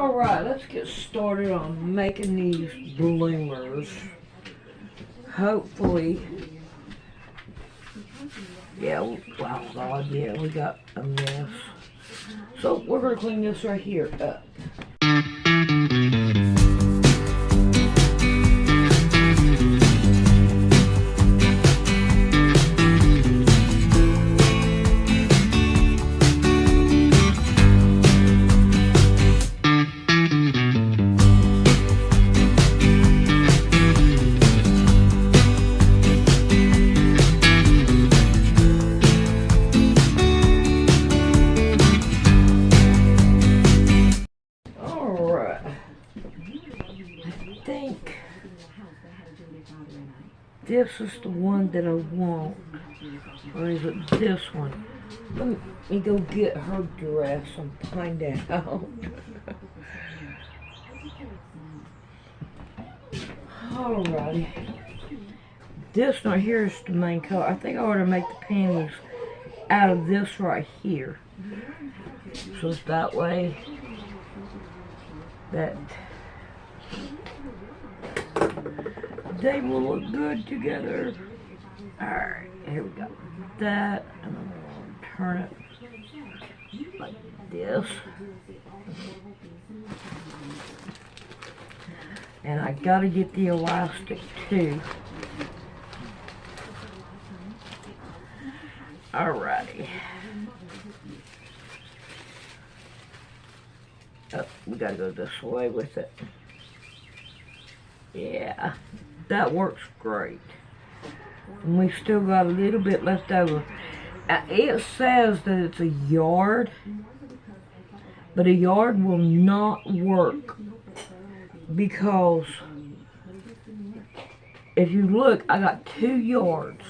Alright, let's get started on making these bloomers. Hopefully, yeah, wow, God, yeah, we got a mess. So we're going to clean this right here up. This is the one that I want. Or is it this one? Let me go get her dress and find out. Alrighty. This right here is the main color. I think I ought to make the panties out of this right here. So it's that way that they will look good together. Alright, here we go. That, and I'm going to turn it like this. And I got to get the elastic too. Alrighty. Oh, we got to go this way with it. Yeah, that works great. And we've still got a little bit left over. It says that it's a yard, but a yard will not work because if you look, I got 2 yards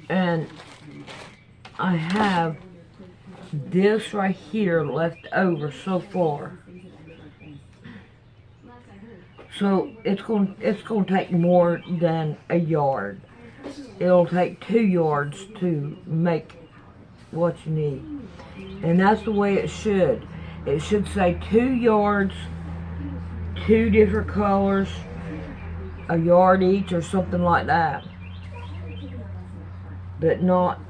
and I have this right here left over so far. So it's going to take more than a yard. It'll take 2 yards to make what you need. And that's the way it should. It should say 2 yards, 2 different colors, a yard each or something like that. But not,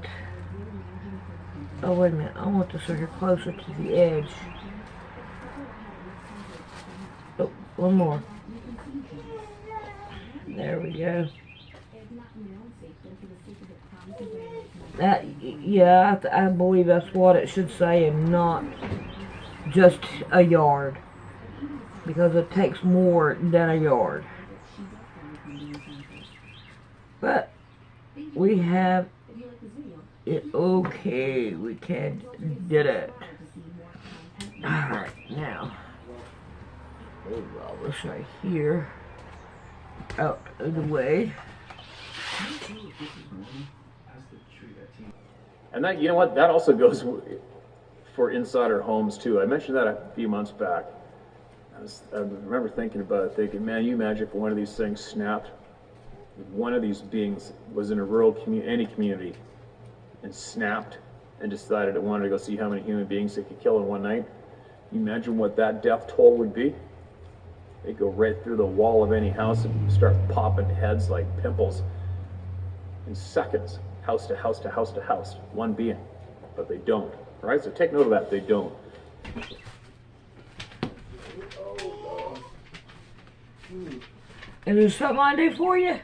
oh wait a minute, I want this right here closer to the edge. Oh, one more. There we go. That, yeah, I believe that's what it should say and not just a yard. Because it takes more than a yard. But we have it okay. We did it. Alright, now move all this right here out of the way. And that, you know what, that also goes for insider homes too. I mentioned that a few months back. I remember thinking about it, thinking, man, you imagine if one of these things snapped, if one of these beings was in a rural community, any community, and snapped and decided it wanted to go see how many human beings it could kill in one night. You imagine what that death toll would be? They'd go right through the wall of any house and start popping heads like pimples in seconds, house to house to house to house, one being. But they don't, right? So take note of that, they don't. Is there something I do for you?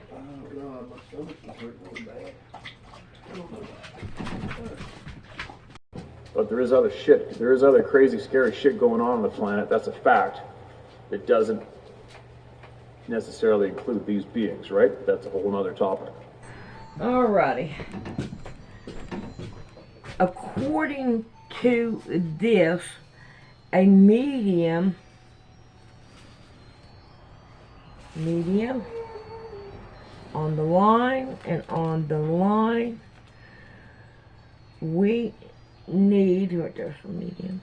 But there is other shit, there is other crazy, scary shit going on the planet, that's a fact. It doesn't necessarily include these beings, right? That's a whole other topic. Alrighty. According to this, a medium on the line and on the line we need, right there's a medium,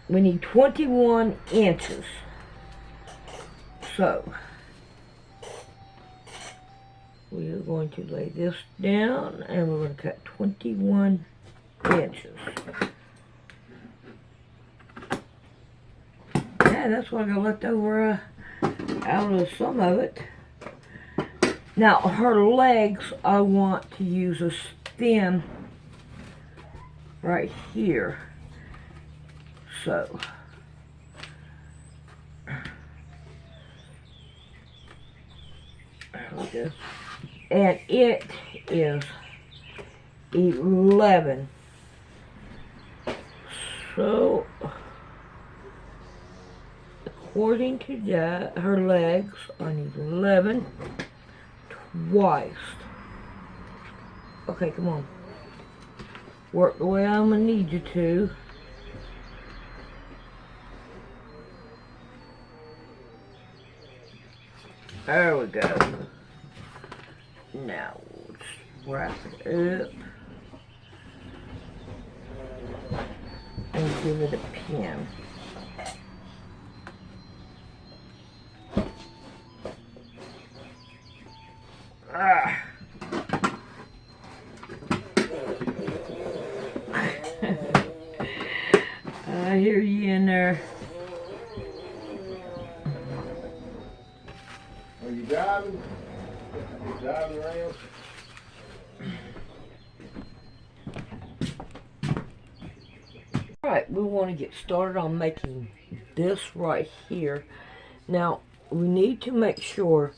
we need 21 inches. So we are going to lay this down and we're going to cut 21 inches. yeah, that's what I'm gonna left over out of some of it. Now her legs, I want to use a stem right here. So there we go. And it is 11. So according to that, her legs, I need 11 twice. Okay, come on. Work the way I'm gonna need you to. There we go. Now let's wrap it up and give it a pin. Ah. I hear you in there. Are you driving? Are you driving around? Alright, we want to get started on making this right here. Now, we need to make sure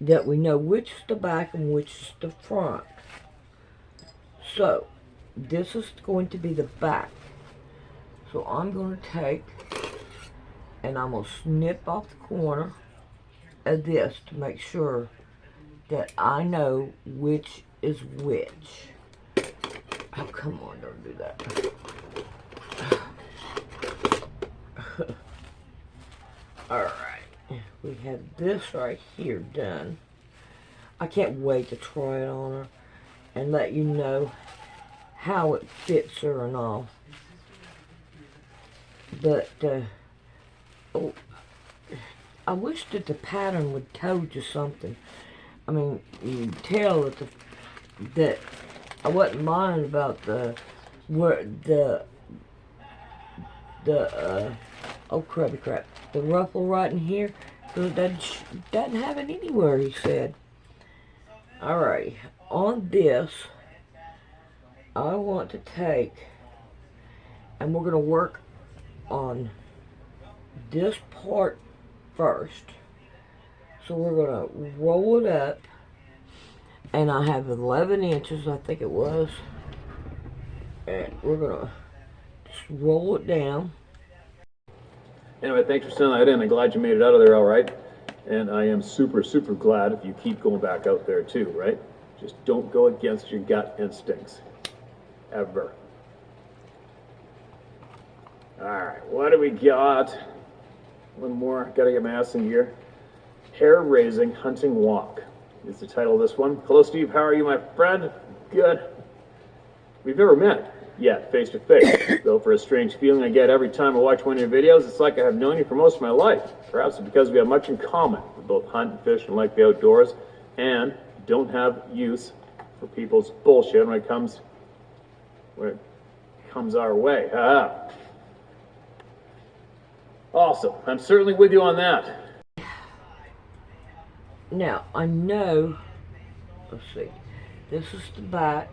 that we know which is the back and which is the front. So, this is going to be the back. So I'm going to take and I'm going to snip off the corner of this to make sure that I know which is which. Oh, come on, don't do that. Alright, we have this right here done. I can't wait to try it on her and let you know how it fits her and all. But, oh, I wish that the pattern would told you something. I mean, you can tell that that I wasn't lying about the oh crap, the ruffle right in here, because it doesn't have it anywhere, he said. Alright, on this, I want to take, and we're going to work on this part first. So we're going to roll it up, and I have 11 inches, I think it was, and we're going to just roll it down. Anyway, thanks for sending that in. I'm glad you made it out of there all right. And I am super, super glad if you keep going back out there too, right? Just don't go against your gut instincts. Ever. Alright, what do we got? One more. Gotta get my ass in gear. Hair-raising hunting walk is the title of this one. Hello, Steve. How are you, my friend? Good. We've never met yet, face to face. Though for a strange feeling I get every time I watch one of your videos, it's like I have known you for most of my life. Perhaps it's because we have much in common. We both hunt and fish and like the outdoors, and don't have use for people's bullshit when it comes our way. Awesome. I'm certainly with you on that. Now, I know, let's see, this is the back,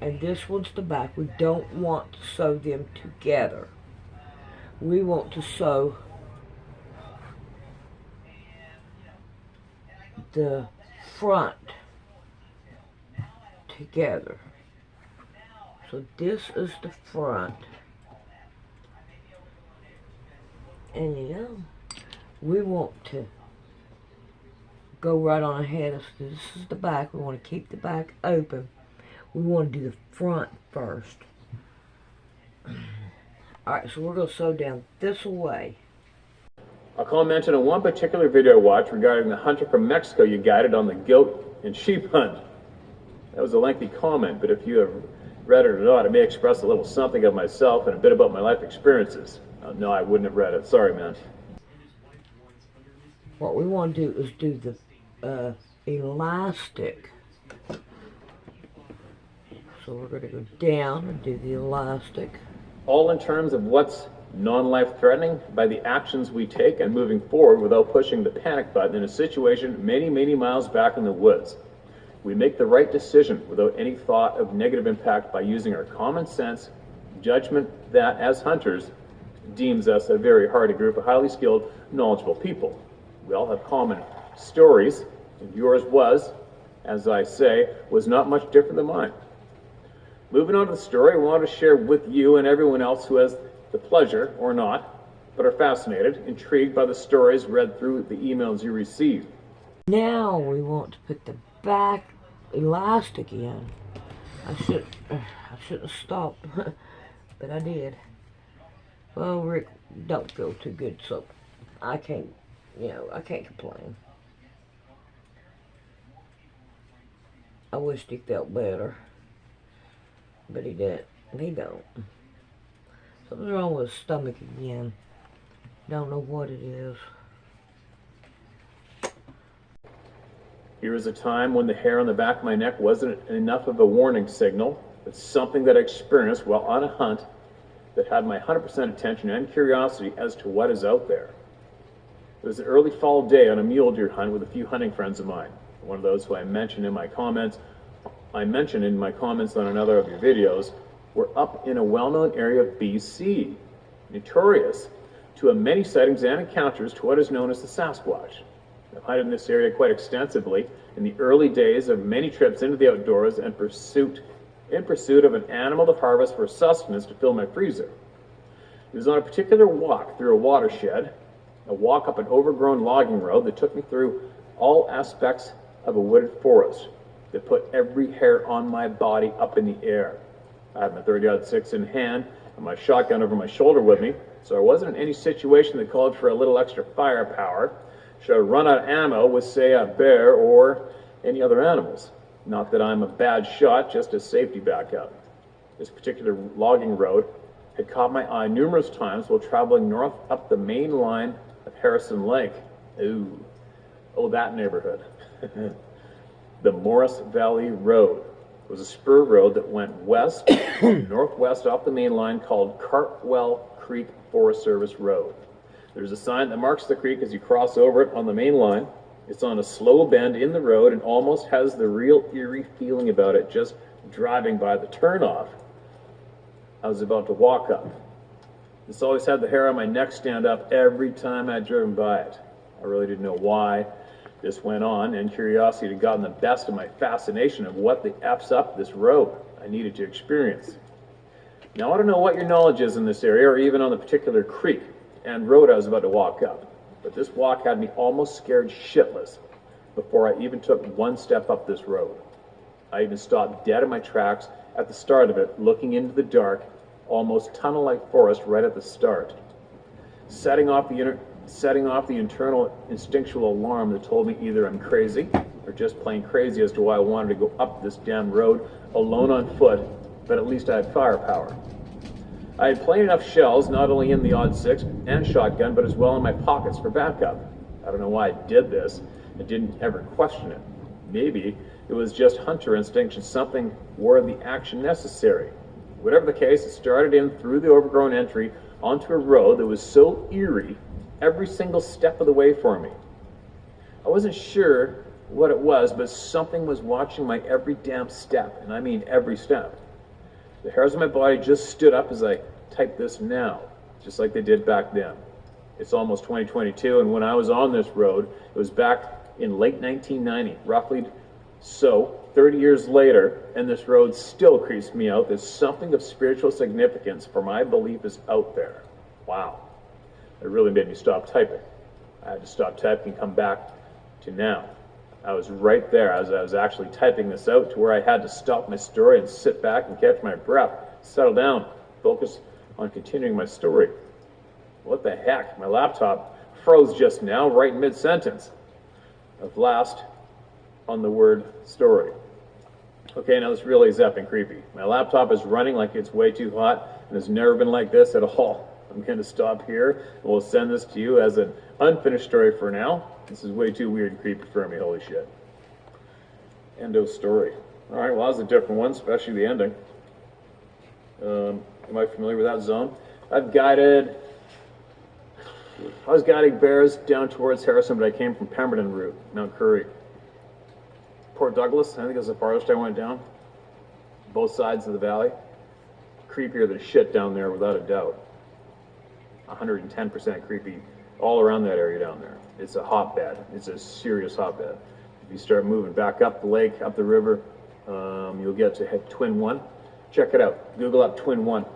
and this one's the back. We don't want to sew them together. We want to sew the front together. So this is the front. And you know, we want to go right on ahead. This is the back. We want to keep the back open. We want to do the front first. Alright, so we're going to sew down this way. I'll call mention on one particular video I watched regarding the hunter from Mexico you guided on the goat and sheep hunt. That was a lengthy comment, but if you have read it or not, it may express a little something of myself and a bit about my life experiences. No, I wouldn't have read it. Sorry, man. What we want to do is do the elastic. So we're going to go down and do the elastic. All in terms of what's non-life-threatening by the actions we take and moving forward without pushing the panic button in a situation many, many miles back in the woods. We make the right decision without any thought of negative impact by using our common sense, judgment that, as hunters, deems us a very hardy group of highly skilled, knowledgeable people. We all have common stories, and yours was, as I say, was not much different than mine. Moving on to the story, I wanted to share with you and everyone else who has the pleasure, or not, but are fascinated, intrigued by the stories read through the emails you receive. Now we want to put the back elastic in. I shouldn't have stopped, but I did. Well, Rick don't feel too good, so I can't complain. I wished he felt better, but he didn't. He don't. Something's wrong with his stomach again. Don't know what it is. Here is a time when the hair on the back of my neck wasn't enough of a warning signal, but something that I experienced while on a hunt that had my 100% attention and curiosity as to what is out there. It was an early fall day on a mule deer hunt with a few hunting friends of mine. One of those who I mentioned in my comments on another of your videos, were up in a well-known area of BC, notorious to many sightings and encounters to what is known as the Sasquatch. I've hunted in this area quite extensively in the early days of many trips into the outdoors and in pursuit of an animal to harvest for sustenance to fill my freezer. It was on a particular walk through a watershed, a walk up an overgrown logging road that took me through all aspects of a wooded forest that put every hair on my body up in the air. I had my 30-06 in hand and my shotgun over my shoulder with me, so I wasn't in any situation that called for a little extra firepower should I run out of ammo with, say, a bear or any other animals. Not that I'm a bad shot, just a safety backup. This particular logging road had caught my eye numerous times while traveling north up the main line of Harrison Lake. Oh, that neighborhood. The Morris Valley Road was a spur road that went west, northwest off the main line called Cartwell Creek Forest Service Road. There's a sign that marks the creek as you cross over it on the main line. It's on a slow bend in the road and almost has the real eerie feeling about it just driving by the turnoff I was about to walk up. This always had the hair on my neck stand up every time I'd driven by it. I really didn't know why this went on, and curiosity had gotten the best of my fascination of what the F's up this road I needed to experience. Now, I don't know what your knowledge is in this area or even on the particular creek and road I was about to walk up, but this walk had me almost scared shitless before I even took one step up this road. I even stopped dead in my tracks at the start of it, looking into the dark, almost tunnel-like forest right at the start, setting off the internal instinctual alarm that told me either I'm crazy or just plain crazy as to why I wanted to go up this damn road alone on foot, but at least I had firepower. I had plenty enough shells, not only in the odd 6 and shotgun, but as well in my pockets for backup. I don't know why I did this. I didn't ever question it. Maybe it was just hunter instinct and something were the action necessary. Whatever the case, it started in through the overgrown entry onto a road that was so eerie every single step of the way for me. I wasn't sure what it was, but something was watching my every damn step, and I mean every step. The hairs on my body just stood up as I typed this now, just like they did back then. It's almost 2022, and when I was on this road, it was back in late 1990, roughly so, 30 years later, and this road still creeps me out. There's something of spiritual significance for my belief is out there. Wow. It really made me stop typing. I had to stop typing and come back to now. I was right there as I was actually typing this out to where I had to stop my story and sit back and catch my breath, settle down, focus on continuing my story. What the heck? My laptop froze just now, right in mid-sentence of last on the word story. Okay, now this really is effing creepy. My laptop is running like it's way too hot and has never been like this at all. I'm going to stop here and we'll send this to you as an unfinished story for now. This is way too weird and creepy for me, holy shit. End of story. Alright, well that was a different one, especially the ending. Am I familiar with that zone? I've guided I was guiding bears down towards Harrison, but I came from Pemberton route, Mount Currie. Port Douglas, I think is the farthest I went down. Both sides of the valley. Creepier than shit down there, without a doubt. 110% creepy all around that area down there. It's a hotbed. It's a serious hotbed. If you start moving back up the lake, up the river, you'll get to Twin One. Check it out. Google up Twin One.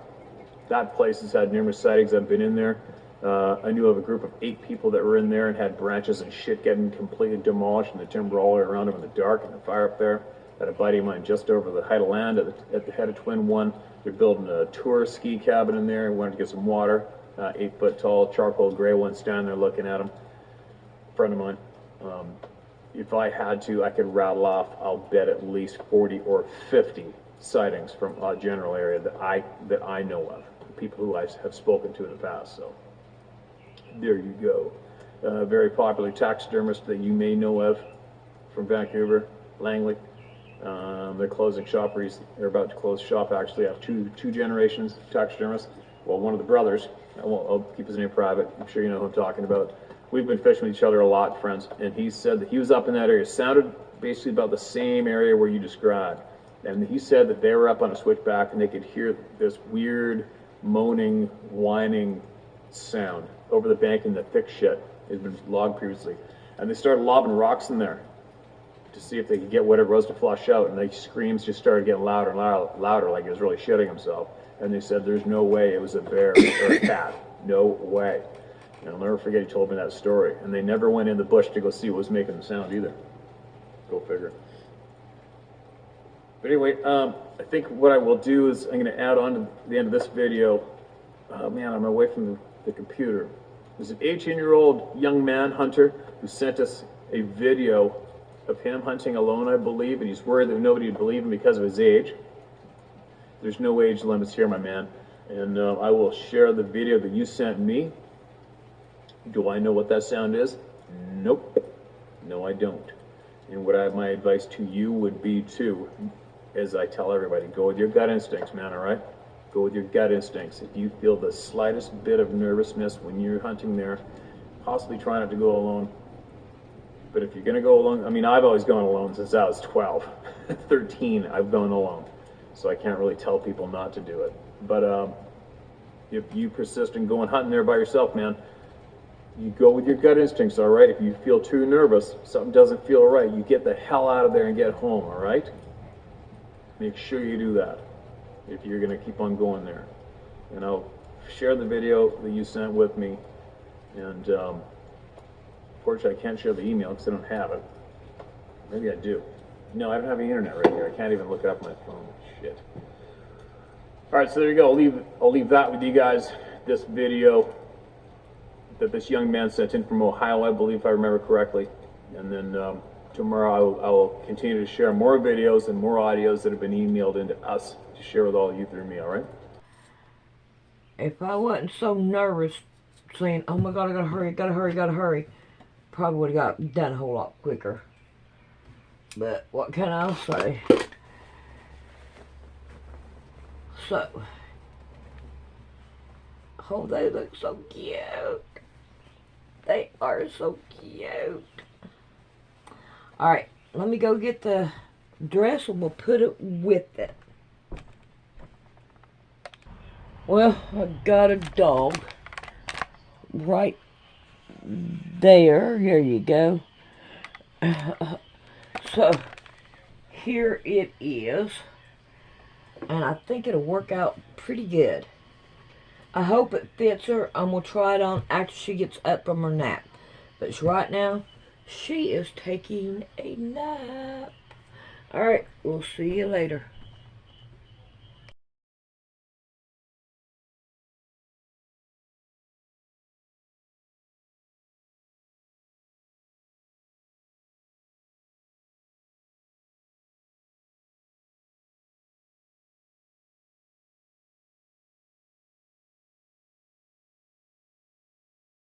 That place has had numerous sightings. I've been in there. I knew of a group of 8 people that were in there and had branches and shit getting completely demolished and the timber all the way around them in the dark and the fire up there. Had a buddy of mine just over the height of land at the head of Twin One. They're building a tour ski cabin in there. We wanted to get some water. 8-foot tall, charcoal gray one standing there looking at him. Friend of mine. If I had to, I could rattle off, I'll bet, at least 40 or 50 sightings from a general area that I know of. People who I have spoken to in the past. So there you go. Very popular taxidermist that you may know of from Vancouver, Langley. They're closing shop. They're about to close shop. Actually, I have two generations of taxidermists. Well, one of the brothers. I'll keep his name private. I'm sure you know who I'm talking about. We've been fishing with each other a lot, friends. And he said that he was up in that area. It sounded basically about the same area where you described. And he said that they were up on a switchback and they could hear this weird moaning, whining sound over the bank in the thick shit. It had been logged previously. And they started lobbing rocks in there to see if they could get whatever it was to flush out. And the screams just started getting louder and louder, like he was really shitting himself. And they said there's no way it was a bear or a cat. No way. And I'll never forget he told me that story. And they never went in the bush to go see what was making the sound either. Go figure. But anyway, I think what I will do is I'm going to add on to the end of this video. Oh man, I'm away from the computer. There's an 18-year-old young man hunter who sent us a video of him hunting alone, I believe, and he's worried that nobody would believe him because of his age. There's no age limits here, my man. And I will share the video that you sent me. Do I know what that sound is? Nope. No, I don't. And my advice to you would be too, as I tell everybody, go with your gut instincts, man, all right? Go with your gut instincts. If you feel the slightest bit of nervousness when you're hunting there, possibly try not to go alone. But if you're going to go alone, I mean, I've always gone alone since I was 12. 13, I've gone alone. So I can't really tell people not to do it. But if you persist in going hunting there by yourself, man, you go with your gut instincts, all right? If you feel too nervous, something doesn't feel right, you get the hell out of there and get home, all right? Make sure you do that if you're going to keep on going there. And I'll share the video that you sent with me. And unfortunately, I can't share the email because I don't have it. Maybe I do. No, I don't have the internet right here. I can't even look it up on my phone. Shit. All right, so there you go. I'll leave that with you guys. This video that this young man sent in from Ohio, I believe, if I remember correctly. And then tomorrow I will continue to share more videos and more audios that have been emailed into us to share with all of you through me, all right? If I wasn't so nervous saying, oh my God, I gotta hurry, probably would have got done a whole lot quicker. But what can I say? So, oh, they look so cute. They are so cute. Alright, let me go get the dress and we'll put it with it. Well, I got a dog right there. Here you go. So, here it is. And I think it'll work out pretty good. I hope it fits her. I'm going to try it on after she gets up from her nap. But right now, she is taking a nap. Alright, we'll see you later.